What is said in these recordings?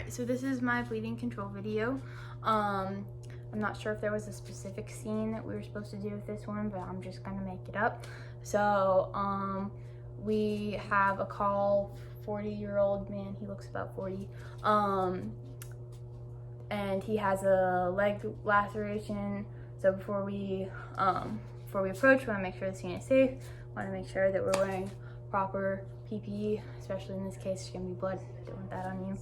Alright, so this is my bleeding control video. I'm not sure if there was a specific scene that we were supposed to do with this one, but I'm just gonna make it up. So, we have a call, 40-year-old man, he looks about 40, and he has a leg laceration. So before we approach, we wanna make sure the scene is safe, wanna make sure that we're wearing proper PPE, especially in this case, it's gonna be blood, don't want that on you.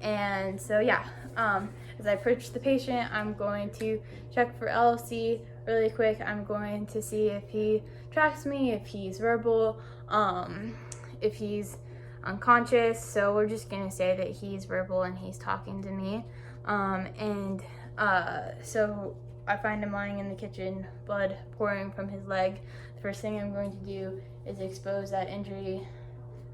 And so yeah, as I approach the patient, I'm going to check for LFC really quick. I'm going to see if he tracks me, if he's verbal, if he's unconscious. So we're just gonna say that he's verbal and he's talking to me. So I find him lying in the kitchen, blood pouring from his leg. The first thing I'm going to do is expose that injury.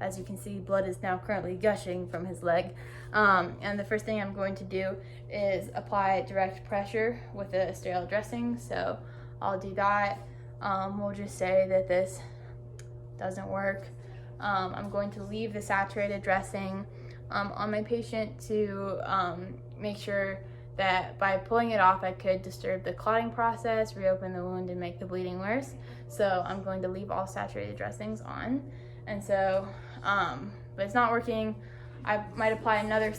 As you can see, blood is now currently gushing from his leg. And the first thing I'm going to do is apply direct pressure with a sterile dressing. So I'll do that. We'll just say that this doesn't work. I'm going to leave the saturated dressing on my patient to make sure that by pulling it off, I could disturb the clotting process, reopen the wound, and make the bleeding worse. So I'm going to leave all saturated dressings on. And so, but it's not working. I might apply another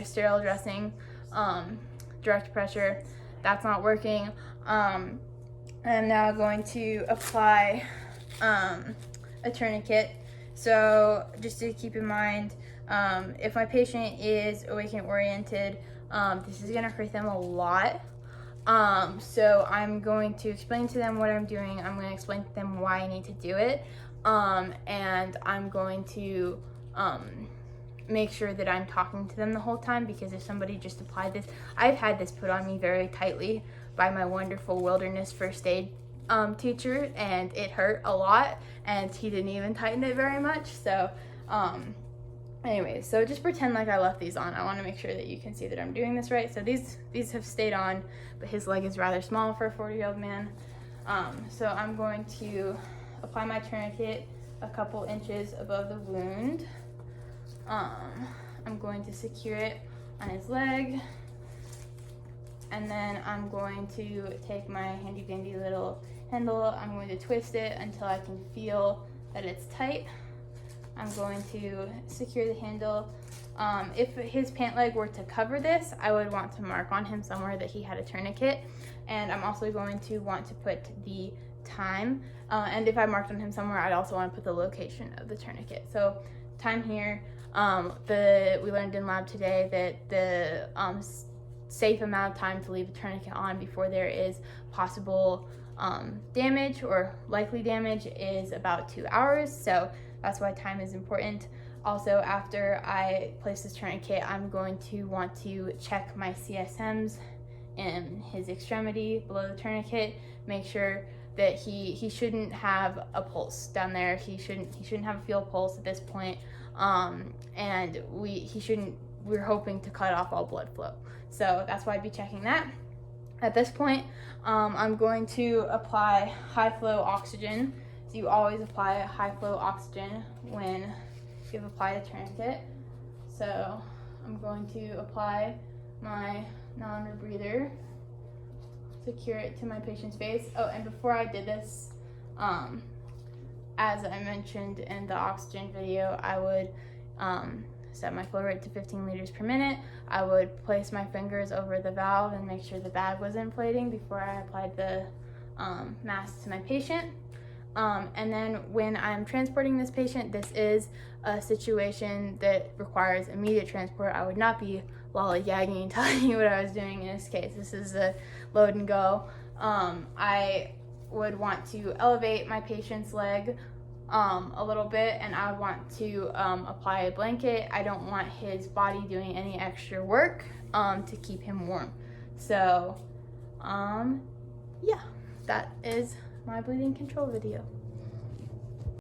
sterile dressing, direct pressure. That's not working. I'm now going to apply a tourniquet. So just to keep in mind, if my patient is awake and oriented, this is gonna hurt them a lot. So I'm going to explain to them what I'm doing. I'm going to explain to them why I need to do it. And I'm going to make sure that I'm talking to them the whole time, because if somebody just applied this, I've had this put on me very tightly by my wonderful wilderness first aid teacher, and it hurt a lot, and he didn't even tighten it very much. So anyways, so just pretend like I left these on. I want to make sure that you can see that I'm doing this right. So these have stayed on, but his leg is rather small for a 40-year-old man. So I'm going to apply my tourniquet a couple inches above the wound. I'm going to secure it on his leg, and then I'm going to take my handy dandy little handle. I'm going to twist it until I can feel that it's tight. I'm going to secure the handle. If his pant leg were to cover this, I would want to mark on him somewhere that he had a tourniquet. And I'm also going to want to put the time. And if I marked on him somewhere, I'd also want to put the location of the tourniquet. So time here, we learned in lab today that the safe amount of time to leave a tourniquet on before there is possible damage or likely damage is about 2 hours. So that's why time is important. Also, after I place this tourniquet, I'm going to want to check my CSMs in his extremity below the tourniquet, make sure that he shouldn't have a pulse down there. He shouldn't have a field pulse at this point. And we're hoping to cut off all blood flow. So that's why I'd be checking that. At this point, I'm going to apply high flow oxygen. So you always apply high flow oxygen when you've applied a tourniquet. So I'm going to apply my non-rebreather, secure it to my patient's face. Oh, and before I did this, as I mentioned in the oxygen video, I would set my flow rate to 15 liters per minute. I would place my fingers over the valve and make sure the bag was inflating before I applied the mask to my patient. And then when I'm transporting this patient, this is a situation that requires immediate transport. I would not be lollygagging and telling you what I was doing in this case. This is a load and go. I would want to elevate my patient's leg a little bit, and I would want to apply a blanket. I don't want his body doing any extra work to keep him warm. So yeah, that is my bleeding control video.